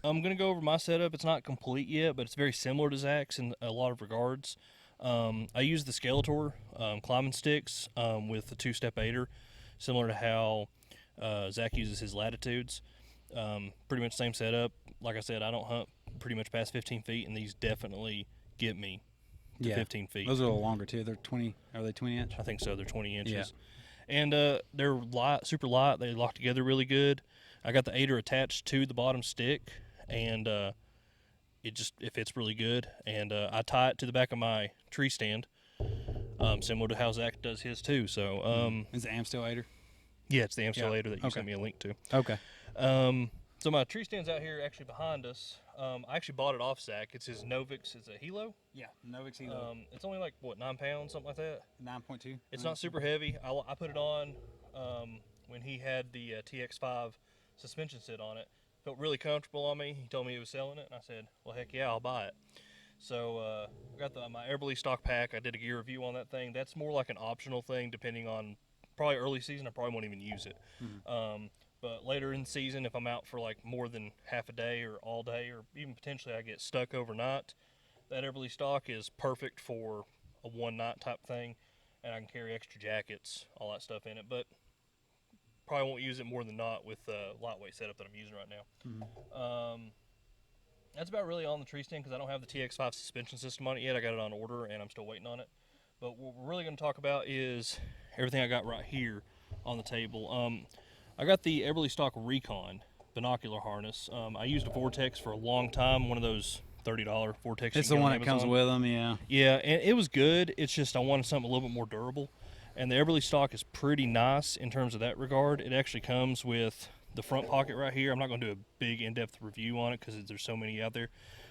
I'm going to go over my setup. It's not complete yet, but it's very similar to Zach's in a lot of regards. I use the Skeletor climbing sticks with the two-step aider, similar to how Zach uses his latitudes. Pretty much same setup. Like I said, I don't hunt pretty much past 15 feet, and these definitely get me to 15 feet. Those are a little longer too. They're 20. Are they 20 inch? I think so. They're 20 inches. Yeah. And they're light, super light. They lock together really good. I got the aider attached to the bottom stick, and it fits really good. And I tie it to the back of my tree stand, similar to how Zach does his too. So Is the Amstel aider? yeah, it's the Amstel aider that you sent me a link to. Okay. So my tree stand's out here actually behind us. I actually bought it off Zach. It's his Novix. It's a Hilo. Yeah, Novix Hilo. It's only like, what, 9 pounds, something like that? 9.2. It's not super heavy. I put it on when he had the TX5 suspension sit on it. Felt really comfortable on me. He told me he was selling it, and I said, well, heck yeah, I'll buy it. So I got my Everly stock pack. I did a gear review on that thing. That's more like an optional thing, depending on probably early season. I probably won't even use it. But later in the season, if I'm out for like more than half a day or all day, or even potentially I get stuck overnight, that Everly stock is perfect for a one-night type thing, and I can carry extra jackets, all that stuff in it. But probably won't use it more than not with the lightweight setup that I'm using right now. That's about really on the tree stand because I don't have the TX5 suspension system on it yet. I got it on order, and I'm still waiting on it. But what we're really going to talk about is everything I got right here on the table. I got the Everly Stock Recon binocular harness. I used a Vortex for a long time, one of those $30 Vortex. It's the one that comes with them, yeah. Yeah, and it was good. It's just I wanted something a little bit more durable. And the Everly Stock is pretty nice in terms of that regard. It actually comes with the front pocket right here. I'm not going to do a big in-depth review on it because there's so many out there.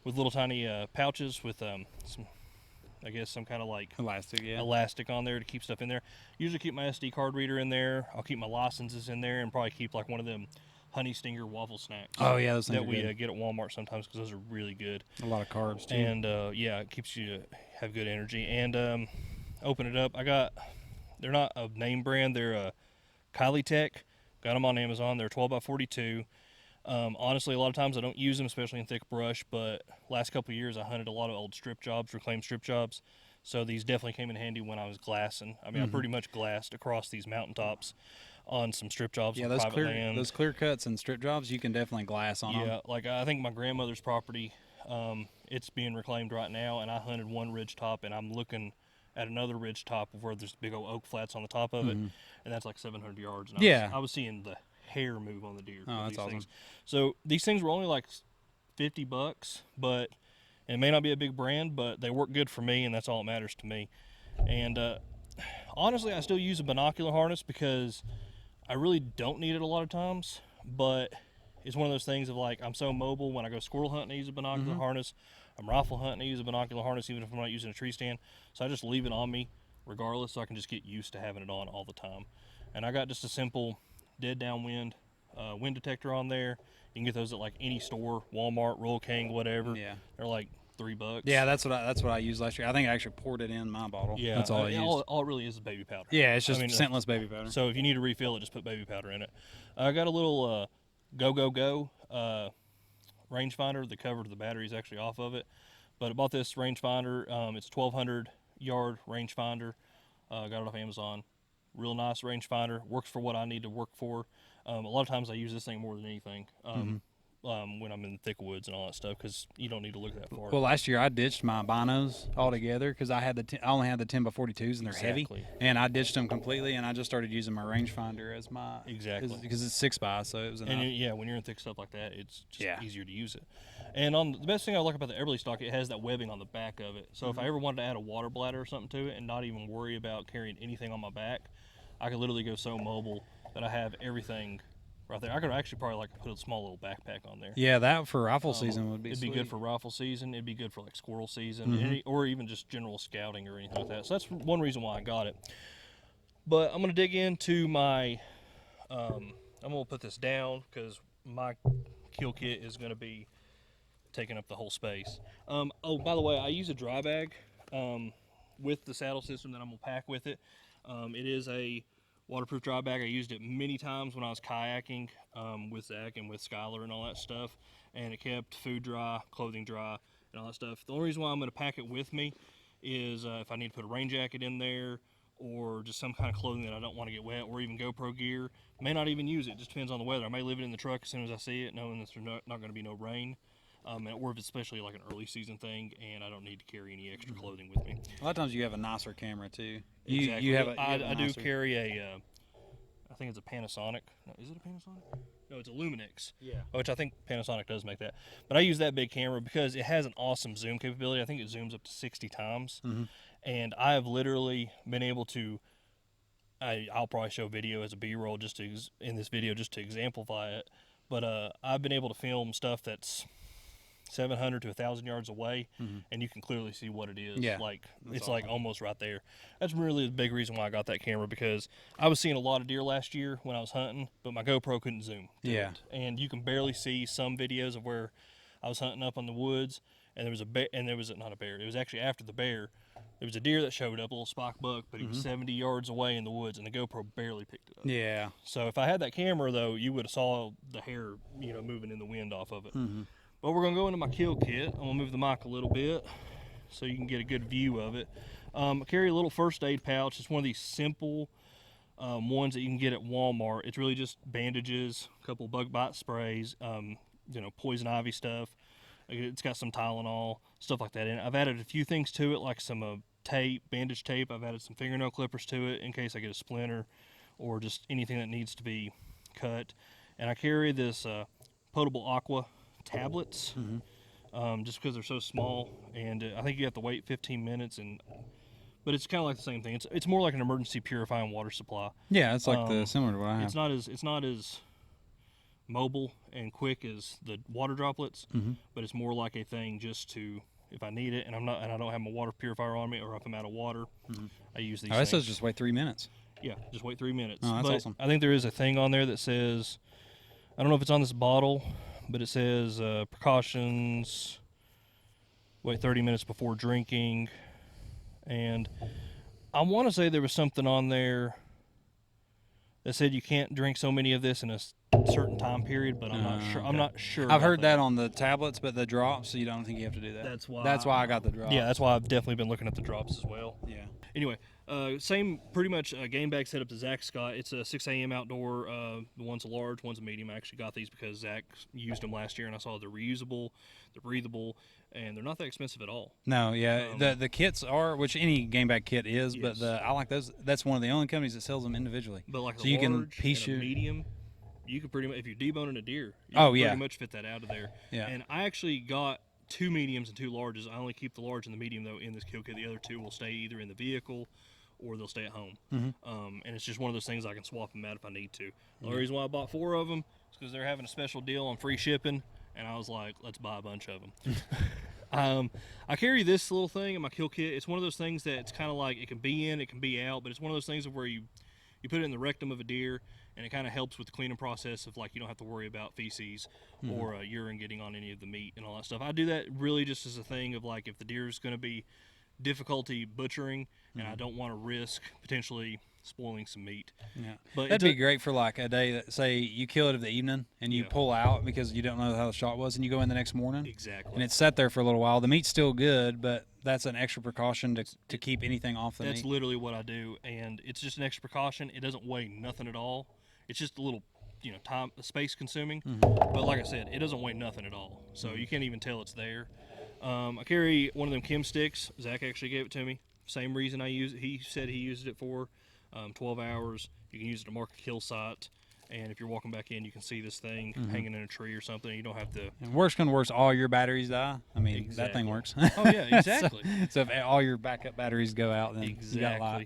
With little tiny pouches with some kind of like elastic on there to keep stuff in there. Usually keep my SD card reader in there. I'll keep my licenses in there, and probably keep like one of them honey stinger waffle snacks. Oh yeah, those things that are we good. get at Walmart sometimes because those are really good. A lot of carbs too. And yeah, it keeps you have good energy. And open it up. They're not a name brand. They're a Kylie Tech. Got them on Amazon. They're 12x42. Honestly, a lot of times I don't use them, especially in thick brush, but last couple of years I hunted a lot of old strip jobs, reclaimed strip jobs, so these definitely came in handy when I was glassing. I mean, I pretty much glassed across these mountaintops on some strip jobs on private land. Those clear cuts and strip jobs, you can definitely glass on them. Yeah, like I think my grandmother's property, it's being reclaimed right now, and I hunted one ridge top, and I'm looking at another ridge top where there's big old oak flats on the top of it, and that's like 700 yards. And I was seeing the hair move on the deer. Oh, that's awesome. Things. So these things were only like $50, but it may not be a big brand, but they work good for me, and that's all that matters to me. And honestly, I still use a binocular harness because I really don't need it a lot of times, but it's one of those things of like, I'm so mobile. When I go squirrel hunting, I use a binocular harness. I'm rifle hunting, I use a binocular harness even if I'm not using a tree stand. So I just leave it on me regardless, so I can just get used to having it on all the time. And I got just a simple dead downwind wind detector on there. You can get those at like any store, Walmart, Royal King, whatever. Yeah, they're like $3. Yeah, that's what I used last year. I think I actually poured it in my bottle. Yeah, that's all I used. All it really is baby powder. Yeah, it's just scentless baby powder. So if you need to refill it, just put baby powder in it. I got a little go rangefinder. The cover to the battery is actually off of it, but I bought this rangefinder. It's 1,200 yard rangefinder. Got it off Amazon. Real nice rangefinder. Works for what I need to work for. A lot of times I use this thing more than anything when I'm in the thick woods and all that stuff, because you don't need to look that far. Well, last year I ditched my binos altogether because I only had the 10x42s and they're heavy, and I ditched them completely, and I just started using my rangefinder as my because it's 6x, so it was enough. And when you're in thick stuff like that, it's just easier to use it. And the best thing I like about the Everly stock, it has that webbing on the back of it. So if I ever wanted to add a water bladder or something to it and not even worry about carrying anything on my back, I could literally go so mobile that I have everything right there. I could actually probably put a small little backpack on there. Yeah, that for rifle season would be It'd sweet. be good for rifle season. It'd be good for like squirrel season, or even just general scouting or anything like that. So that's one reason why I got it. But I'm going to dig into my, I'm going to put this down because my kill kit is going to be taking up the whole space. Oh, by the way, I use a dry bag with the saddle system that I'm going to pack with it. It is a Waterproof dry bag. I used it many times when I was kayaking with Zach and with Skylar and all that stuff, and it kept food dry, clothing dry, and all that stuff. The only reason why I'm going to pack it with me is if I need to put a rain jacket in there, or just some kind of clothing that I don't want to get wet, or even GoPro gear. May not even use it, just depends on the weather. I may leave it in the truck as soon as I see it, knowing that there's not going to be no rain. Or if it's especially like an early season thing, and I don't need to carry any extra clothing with me. A lot of times you have a nicer camera too. Exactly. You have I do carry a, I think it's a Panasonic. No, is it a Panasonic? No, it's a Luminix. Yeah. Which I think Panasonic does make that. But I use that big camera because it has an awesome zoom capability. I think it zooms up to 60 times. And I have literally been able to, I'll probably show video as a B-roll in this video just to exemplify it. But I've been able to film stuff that's 700 to 1,000 yards away, and you can clearly see what it is. Yeah, like it's awesome. like almost right there. That's really the big reason why I got that camera, because I was seeing a lot of deer last year when I was hunting, but my GoPro couldn't zoom. Yeah. And you can barely see some videos of where I was hunting up in the woods, and there was a bear, and there was not a bear. It was actually after the bear. There was a deer that showed up, a little spike buck, but he was 70 yards away in the woods, and the GoPro barely picked it up. Yeah. So if I had that camera, though, you would have saw the hair, moving in the wind off of it. But we're going to go into my kill kit. I'm going to move the mic a little bit so you can get a good view of it. I carry a little first aid pouch. It's one of these simple ones that you can get at Walmart. It's really just bandages, a couple bug bite sprays, poison ivy stuff. It's got some Tylenol, stuff like that in it. I've added a few things to it, like some tape, bandage tape. I've added some fingernail clippers to it in case I get a splinter or just anything that needs to be cut. And I carry this potable aqua tablets, just because they're so small, and I think you have to wait 15 minutes, but it's kind of like the same thing. It's more like an emergency purifying water supply. Yeah, it's like similar to what I have. It's not as mobile and quick as the water droplets, but it's more like a thing just to, if I need it and I don't have my water purifier on me, or if I'm out of water, I use these. It says just wait 3 minutes. Yeah, just wait 3 minutes. Oh, that's awesome. I think there is a thing on there that says, I don't know if it's on this bottle, but it says precautions, wait 30 minutes before drinking, and I want to say there was something on there that said you can't drink so many of this in a certain time period, but I'm not sure. Okay. I'm not sure. I've heard that on the tablets, but the drops, so you don't think you have to do that. That's why I got the drops. Yeah, that's why I've definitely been looking at the drops as well. Yeah. Anyway, same pretty much game bag setup that Zach's got. It's a 6 a.m. outdoor. The one's a large, one's a medium. I actually got these because Zach used them last year, and I saw they're reusable, they're breathable, and they're not that expensive at all. No, yeah. The kits are, which any game bag kit is, yes. But I like those. That's one of the only companies that sells them individually. But like so a you large can piece and a medium, you can pretty much, if you're deboning a deer, you can pretty much fit that out of there. Yeah. And I actually got 2 mediums and 2 larges. I only keep the large and the medium, though, in this kill kit. The other 2 will stay either in the vehicle or they'll stay at home. And it's just one of those things I can swap them out if I need to. The only reason why I bought 4 of them is because they're having a special deal on free shipping, and I was like, let's buy a bunch of them. I carry this little thing in my kill kit. It's one of those things that it's kind of like it can be in, it can be out, but it's one of those things of where you put it in the rectum of a deer, and it kind of helps with the cleaning process of, like, you don't have to worry about feces or urine getting on any of the meat and all that stuff. I do that really just as a thing of, like, if the deer is going to be difficulty butchering and I don't want to risk potentially spoiling some meat. Yeah, but that'd be great for like a day that, say you kill it in the evening and you pull out because you don't know how the shot was, and you go in the next morning. Exactly. And it's sat there for a little while. The meat's still good, but that's an extra precaution to keep anything off the meat. That's literally what I do, and it's just an extra precaution. It doesn't weigh nothing at all. It's just a little, time, space consuming. But like I said, it doesn't weigh nothing at all, so you can't even tell it's there. I carry one of them chem sticks. Zach actually gave it to me. Same reason I use it. He said he used it for 12 hours. You can use it to mark a kill site, and if you're walking back in, you can see this thing hanging in a tree or something. You don't have to. And worst come to worst, all your batteries die. I mean, that thing works. Oh yeah, exactly. so if all your backup batteries go out, then you got a lot.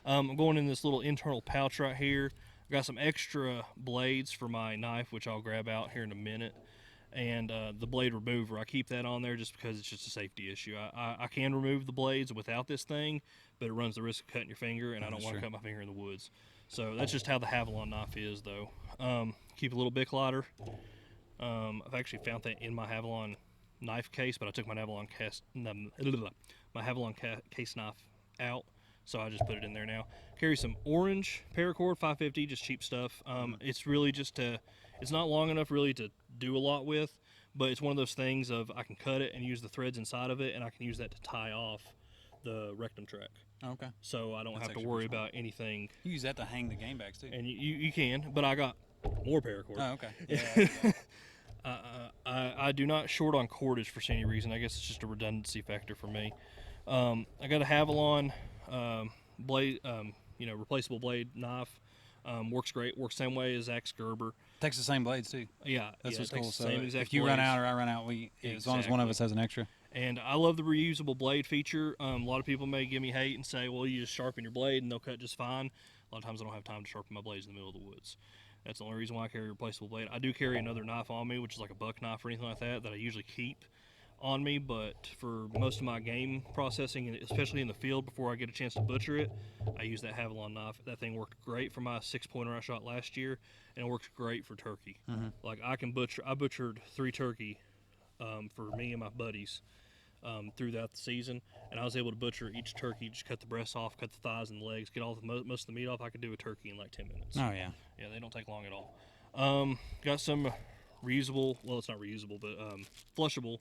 I'm going in this little internal pouch right here. I got some extra blades for my knife, which I'll grab out here in a minute. And the blade remover, I keep that on there just because it's just a safety issue. I can remove the blades without this thing, but it runs the risk of cutting your finger, and I don't want to cut my finger in the woods. So that's just how the Havalon knife is, though. Keep a little Bic lighter. I've actually found that in my Havalon knife case, but I took my Havalon case knife out, so I just put it in there now. Carry some orange paracord, 550, just cheap stuff. It's really just it's not long enough really to do a lot with, but it's one of those things of I can cut it and use the threads inside of it, and I can use that to tie off the rectum track. Okay. So I don't have to worry about anything. You use that to hang the game bags too. And you can, but I got more paracord. Oh, okay. Yeah. I do not short on cordage for any reason. I guess it's just a redundancy factor for me. I got a Havalon blade, replaceable blade knife. Works great. Works same way as Zach's Gerber. Takes the same blades too. Yeah, that's what's cool. So same exact if you blades. run out or I run out, as long as one of us has an extra. And I love the reusable blade feature. A lot of people may give me hate and say, well, you just sharpen your blade and they'll cut just fine. A lot of times I don't have time to sharpen my blades in the middle of the woods. That's the only reason why I carry a replaceable blade. I do carry another knife on me, which is like a buck knife or anything like that I usually keep on me. But for most of my game processing, and especially in the field before I get a chance to butcher it, I use that Havalon knife. That thing worked great for my 6-pointer I shot last year, and it works great for turkey. Like I butchered 3 turkey for me and my buddies throughout the season, and I was able to butcher each turkey, just cut the breasts off, cut the thighs and the legs, get all most of the meat off. I could do a turkey in like 10 minutes. Oh yeah. Yeah, they don't take long at all. Got some reusable, well, it's not reusable, but flushable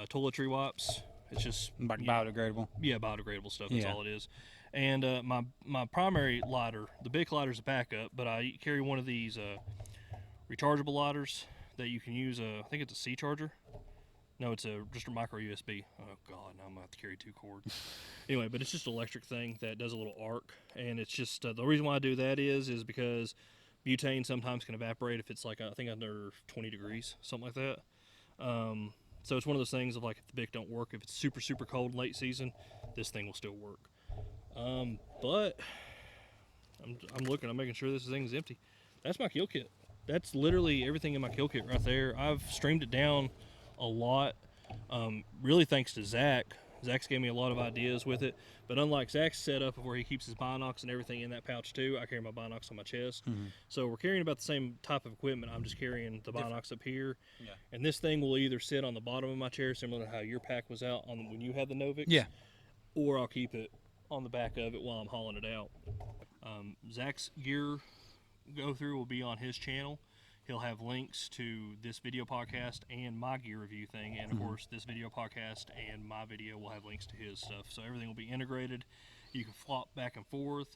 toiletry wipes. It's just like biodegradable. Yeah, biodegradable stuff. That's all it is. And my primary lighter, the big lighter's a backup, but I carry one of these rechargeable lighters that you can use. I think it's a C charger. No, it's just a micro USB. Oh God, now I'm gonna have to carry 2 cords. Anyway, but it's just an electric thing that does a little arc, and it's just the reason why I do that is because butane sometimes can evaporate if it's like I think under 20 degrees, something like that. So it's one of those things of like if the Bic don't work, if it's super cold late season, this thing will still work. But I'm looking, I'm making sure this thing's empty. That's my kill kit. That's literally everything in my kill kit right there. I've streamed it down a lot, really thanks to Zach. Zach's gave me a lot of ideas with it, but unlike Zach's setup of where he keeps his binocs and everything in that pouch too, I carry my binocs on my chest. So we're carrying about the same type of equipment. I'm just carrying the binocs up here, and this thing will either sit on the bottom of my chair, similar to how your pack was out on when you had the Novix, or I'll keep it on the back of it while I'm hauling it out. Zach's gear go through will be on his channel. He'll have links to this video podcast and my gear review thing, and of course this video podcast and my video will have links to his stuff, so everything will be integrated. You can flop back and forth,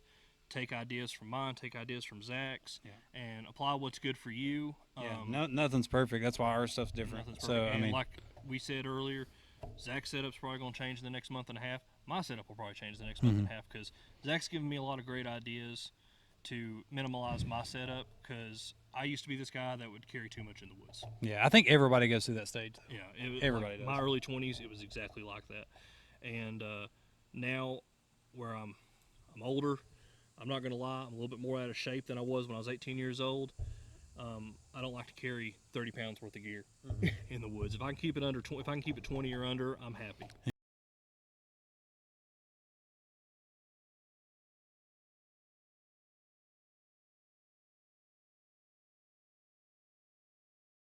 take ideas from mine, take ideas from Zach's, and apply what's good for you. Nothing's perfect. That's why our stuff's different. So I mean, like we said earlier, Zach's setup's probably going to change in the next month and a half. My setup will probably change the next month and a half, because Zach's given me a lot of great ideas to minimize my setup, because I used to be this guy that would carry too much in the woods. Yeah, I think everybody goes through that stage. Yeah, everybody does. My early 20s, it was exactly like that. And now, where I'm older, I'm not going to lie, I'm a little bit more out of shape than I was when I was 18 years old. I don't like to carry 30 pounds worth of gear in the woods. If I can keep it under, if I can keep it 20 or under, I'm happy.